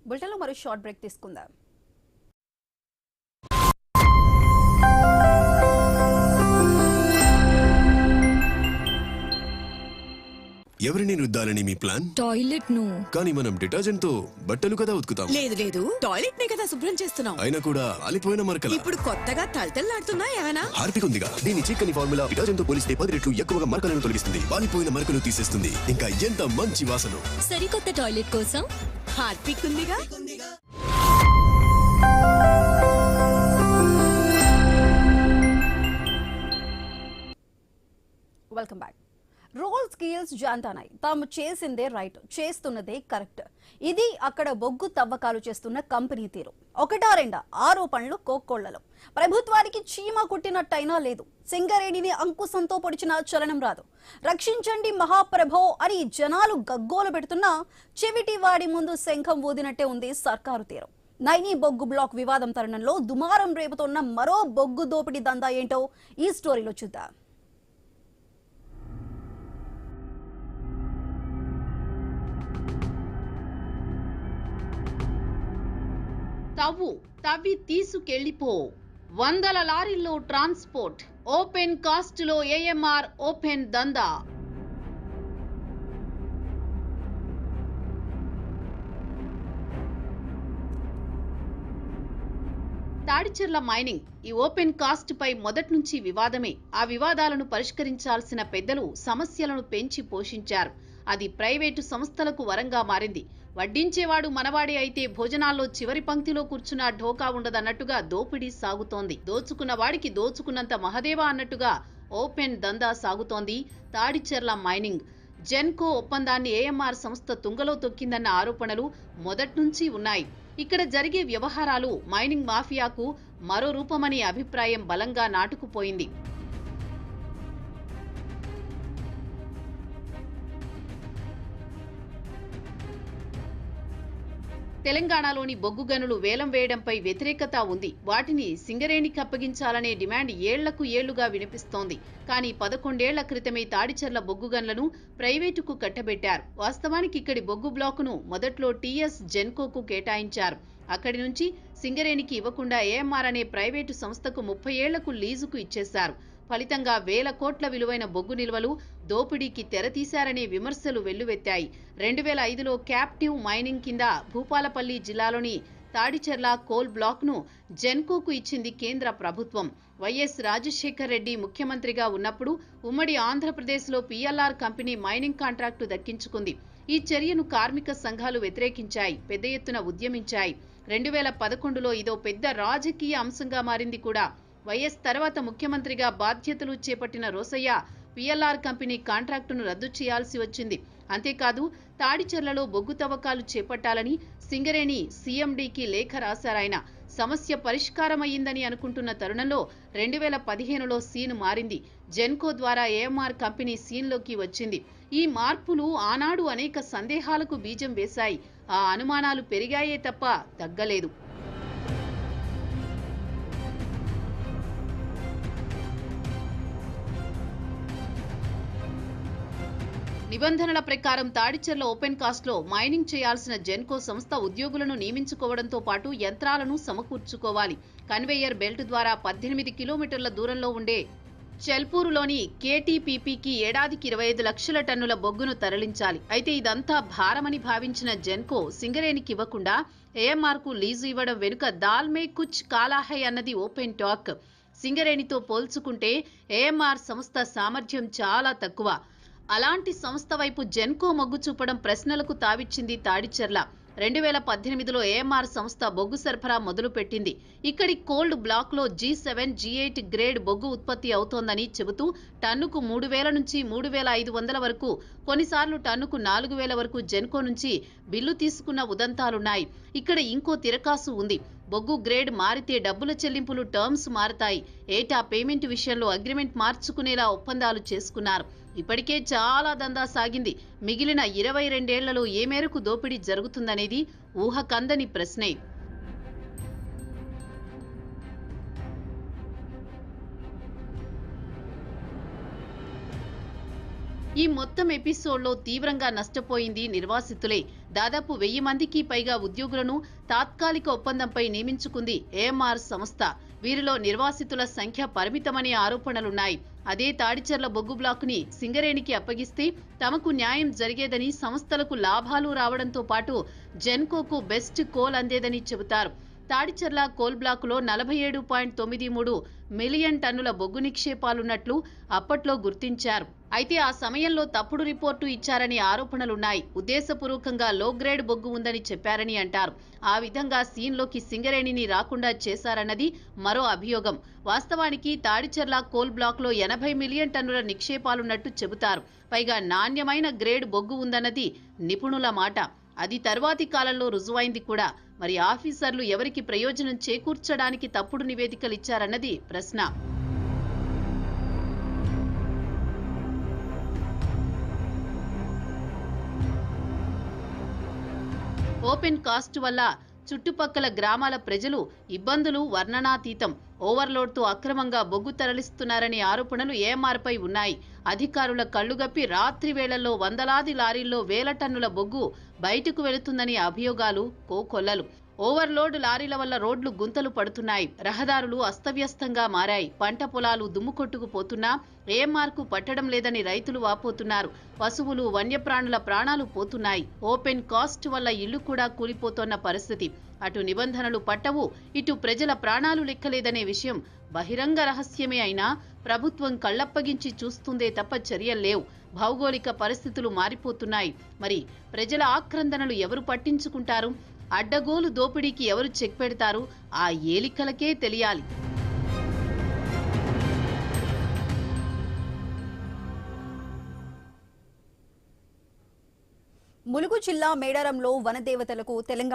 బులెటిన్లో మరో short break తీసుకుందాం. ఎవరిని రుద్దాలని మీ ప్లాన్? టాయిలెట్ ను. కానీ మనం డిటర్జెంట్ తో బట్టలు కదా ఉతుకుతాం. లేదు టాయిలెట్ నే కదా శుభ్రం చేస్తున్నాం. అయినా కూడా అలిపోయిన మరకలు. ఇప్పుడు కొత్తగా తలతల్లాడుతున్నా ఏమైనా? హార్పిక్ ఉందిగా, దీని చిక్కని ఫార్ములా డిటర్జెంట్ తో పోలిస్తే 10 రెట్లు ఎక్కువగా మరకలను తొలగిస్తుంది, వాలిపోయిన మరకలు తీసేస్తుంది. ఇంకా ఎంత మంచి వాసన. సరికొత్త టాయిలెట్ కోసం హార్పిక్ ఉందిగా. Welcome back. రోల్ స్కిల్స్ జాంతానాయి. తాము చేసిందే రైట్, చేస్తున్నదే కరెక్ట్. ఇది అక్కడ బొగ్గు తవ్వకాలు చేస్తున్న కంపెనీ తీరు. ఒకటా రెండా ఆరోపణలు కోక్కోళ్లలో. ప్రభుత్వానికి చీమ కుట్టినట్టయినా లేదు. సింగరేణిని అంకుశంతో పొడిచిన చలనం రాదు. రక్షించండి మహాప్రభో అని జనాలు గగ్గోలు పెడుతున్నా చెవిటి వాడి ముందు శంఖం ఊదినట్టే ఉంది సర్కారు తీరు. నైని బొగ్గు బ్లాక్ వివాదం తరుణంలో దుమారం రేపుతున్న మరో బొగ్గు దోపిడీ దందా ఏంటో ఈ స్టోరీలో చూద్దాం. తవ్వి తీసుకెళ్లిపో. వందల లారీల్లో ట్రాన్స్పోర్ట్. ఓపెన్ కాస్ట్ లో ఏఎంఆర్ ఓపెన్ దందా. తాడిచెర్ల మైనింగ్ ఈ ఓపెన్ కాస్ట్ పై మొదటి నుంచి వివాదమే. ఆ వివాదాలను పరిష్కరించాల్సిన పెద్దలు సమస్యలను పెంచి పోషించారు. అది ప్రైవేటు సంస్థలకు వరంగా మారింది. వడ్డించేవాడు మనవాడే అయితే భోజనాల్లో చివరి పంక్తిలో కూర్చున్న ఢోకా ఉండదన్నట్టుగా దోపిడీ సాగుతోంది. దోచుకున్న వాడికి దోచుకున్నంత మహదేవా అన్నట్టుగా ఓపెన్ దందా సాగుతోంది తాడిచెర్ల మైనింగ్. జెన్కో ఒప్పందాన్ని ఏఎంఆర్ సంస్థ తుంగలో తొక్కిందన్న ఆరోపణలు మొదట్నుంచి ఉన్నాయి. ఇక్కడ జరిగే వ్యవహారాలు మైనింగ్ మాఫియాకు మరో రూపమనే అభిప్రాయం బలంగా నాటుకుపోయింది. తెలంగాణలోని బొగ్గు గనులు వేలం వేయడంపై వ్యతిరేకత ఉంది. వాటిని సింగరేణికి అప్పగించాలనే డిమాండ్ ఏళ్లకు ఏళ్లుగా వినిపిస్తోంది. కానీ 11 ఏళ్ల క్రితమే తాడిచెర్ల బొగ్గు గనులను ప్రైవేటుకు కట్టబెట్టారు. వాస్తవానికి ఇక్కడి బొగ్గు బ్లాకును మొదట్లో టీఎస్ జెన్కోకు కేటాయించారు. అక్కడి నుంచి సింగరేణికి ఇవ్వకుండా ఏఎంఆర్ అనే ప్రైవేటు సంస్థకు 30 ఏళ్లకు లీజుకు ఇచ్చేశారు. ఫలితంగా వేల కోట్ల విలువైన బొగ్గు నిల్వలు దోపిడీకి తెరతీశారనే విమర్శలు వెల్లువెత్తాయి. 2005లో క్యాప్టివ్ మైనింగ్ కింద భూపాలపల్లి జిల్లాలోని తాడిచెర్ల కోల్ బ్లాక్ ను జెన్కోకు ఇచ్చింది కేంద్ర ప్రభుత్వం. వైఎస్ రాజశేఖర్ రెడ్డి ముఖ్యమంత్రిగా ఉన్నప్పుడు ఉమ్మడి ఆంధ్రప్రదేశ్లో పిఎల్ఆర్ కంపెనీ మైనింగ్ కాంట్రాక్టు దక్కించుకుంది. ఈ చర్యను కార్మిక సంఘాలు వ్యతిరేకించాయి, పెద్ద ఎత్తున ఉద్యమించాయి. 2011లో ఇదో పెద్ద రాజకీయ అంశంగా మారింది కూడా. వైఎస్ తర్వాత ముఖ్యమంత్రిగా బాధ్యతలు చేపట్టిన రోసయ్య పిఎల్ఆర్ కంపెనీ కాంట్రాక్టును రద్దు చేయాల్సి వచ్చింది. అంతేకాదు తాడిచెర్లలో బొగ్గు తవ్వకాలు చేపట్టాలని సింగరేణి సీఎండీకి లేఖ రాశారాయన. సమస్య పరిష్కారమయ్యిందని అనుకుంటున్న తరుణంలో 2015లో సీన్ మారింది. జెన్కో ద్వారా ఏఎంఆర్ కంపెనీ సీన్లోకి వచ్చింది. ఈ మార్పులు ఆనాడు అనేక సందేహాలకు బీజం వేశాయి. ఆ అనుమానాలు పెరిగాయే తప్ప తగ్గలేదు. నిబంధనల ప్రకారం తాడిచెర్ల ఓపెన్ కాస్ట్ లో మైనింగ్ చేయాల్సిన జెన్కో సంస్థ ఉద్యోగులను నియమించుకోవడంతో పాటు యంత్రాలను సమకూర్చుకోవాలి. కన్వేయర్ బెల్ట్ ద్వారా 18 కిలోమీటర్ల దూరంలో ఉండే చెల్పూరులోని కేటీపీపీకి ఏడాదికి 25 లక్షల టన్నుల బొగ్గును తరలించాలి. అయితే ఇదంతా భారమని భావించిన జెన్కో సింగరేణికి ఇవ్వకుండా ఏఎంఆర్ కు లీజు ఇవ్వడం వెనుక దాల్మే కుచ్ కాలాహై అన్నది ఓపెన్ టాక్. సింగరేణితో పోల్చుకుంటే ఏఎంఆర్ సంస్థ సామర్థ్యం చాలా తక్కువ. అలాంటి సంస్థ వైపు జెన్కో మొగ్గు చూపడం ప్రశ్నలకు తావిచ్చింది తాడిచెర్ల. 2018లో ఏఎంఆర్ సంస్థ బొగ్గు సరఫరా మొదలుపెట్టింది. ఇక్కడి కోల్డ్ బ్లాక్ లో G7, G8 గ్రేడ్ బొగ్గు ఉత్పత్తి అవుతోందని చెబుతూ టన్నుకు 3000 నుంచి 3500 వరకు, కొన్నిసార్లు టన్నుకు 4000 వరకు జెన్కో నుంచి బిల్లు తీసుకున్న ఉదంతాలున్నాయి. ఇక్కడ ఇంకో తిరకాసు ఉంది. బొగ్గు గ్రేడ్ మారితే డబ్బుల చెల్లింపులు టర్మ్స్ మారతాయి. ఏటా పేమెంట్ విషయంలో అగ్రిమెంట్ మార్చుకునేలా ఒప్పందాలు చేసుకున్నారు. ఇప్పటికే చాలా దందా సాగింది. మిగిలిన 22 ఏళ్లలో ఏ మేరకు దోపిడీ జరుగుతుందనేది ఊహకందని ప్రశ్నే. ఈ మొత్తం ఎపిసోడ్లో తీవ్రంగా నష్టపోయింది నిర్వాసితులే. దాదాపు 1000 మందికి పైగా ఉద్యోగులను తాత్కాలిక ఒప్పందంపై నియమించుకుంది ఏఎంఆర్ సంస్థ. వీరిలో నిర్వాసితుల సంఖ్య పరిమితమనే ఆరోపణలున్నాయి. అదే తాడిచెర్ల బొగ్గు బ్లాకుని సింగరేణికి అప్పగిస్తే తమకు న్యాయం జరిగేదని, సంస్థలకు లాభాలు రావడంతో పాటు జెన్కోకు బెస్ట్ కోల్ అందేదని చెబుతారు. తాడిచెర్ల కోల్ బ్లాకులో 47.93 మిలియన్ టన్నుల బొగ్గు నిక్షేపాలున్నట్లు అప్పట్లో గుర్తించారు. అయితే ఆ సమయంలో తప్పుడు రిపోర్టు ఇచ్చారనే ఆరోపణలున్నాయి. ఉద్దేశపూర్వకంగా లో గ్రేడ్ బొగ్గు ఉందని చెప్పారని అంటారు. ఆ విధంగా సీన్లోకి సింగరేణిని రాకుండా చేశారన్నది మరో అభియోగం. వాస్తవానికి తాడిచెర్ల కోల్ బ్లాక్లో 80 మిలియన్ టన్నుల నిక్షేపాలున్నట్టు చెబుతారు. పైగా నాణ్యమైన గ్రేడ్ బొగ్గు ఉందన్నది నిపుణుల మాట. అది తర్వాతి కాలంలో రుజువైంది కూడా. మరి ఆఫీసర్లు ఎవరికి ప్రయోజనం చేకూర్చడానికి తప్పుడు నివేదికలు ఇచ్చారన్నది ప్రశ్న. ఓపెన్ కాస్ట్ వల్ల చుట్టుపక్కల గ్రామాల ప్రజలు ఇబ్బందులు వర్ణనాతీతం. ఓవర్లోడ్తో అక్రమంగా బొగ్గు తరలిస్తున్నారనే ఆరోపణలు ఏఎంఆర్పై ఉన్నాయి. అధికారుల కళ్లుగప్పి రాత్రి వేళల్లో వందలాది లారీల్లో 1000 టన్నుల బొగ్గు బయటకు వెళుతుందనే అభియోగాలు కోకొల్లలు. ఓవర్లోడ్ లారీల వల్ల రోడ్లు గుంతలు పడుతున్నాయి. రహదారులు అస్తవ్యస్తంగా మారాయి. పంట పొలాలు దుమ్ము కొట్టుకుపోతున్నా ఏఎంఆర్కు పట్టడం లేదని రైతులు వాపోతున్నారు. పశువులు, వన్యప్రాణుల ప్రాణాలు పోతున్నాయి. ఓపెన్ కాస్ట్ వల్ల ఇళ్లు కూడా కూలిపోతోన్న పరిస్థితి. అటు నిబంధనలు పట్టవు, ఇటు ప్రజల ప్రాణాలు లెక్కలేదనే విషయం బహిరంగ రహస్యమే అయినా ప్రభుత్వం కళ్లప్పగించి చూస్తుందే తప్ప చర్యల్లేవు. భౌగోళిక పరిస్థితులు మారిపోతున్నాయి. మరి ప్రజల ఆక్రందనలు ఎవరు పట్టించుకుంటారు? అడ్డగోలు దోపిడీకి ఎవరు చెక్ పెడతారు? ఆ ఏలికలకే తెలియాలి. ములుగు జిల్లా మేడారంలో వనదేవతలకు తెలంగాణ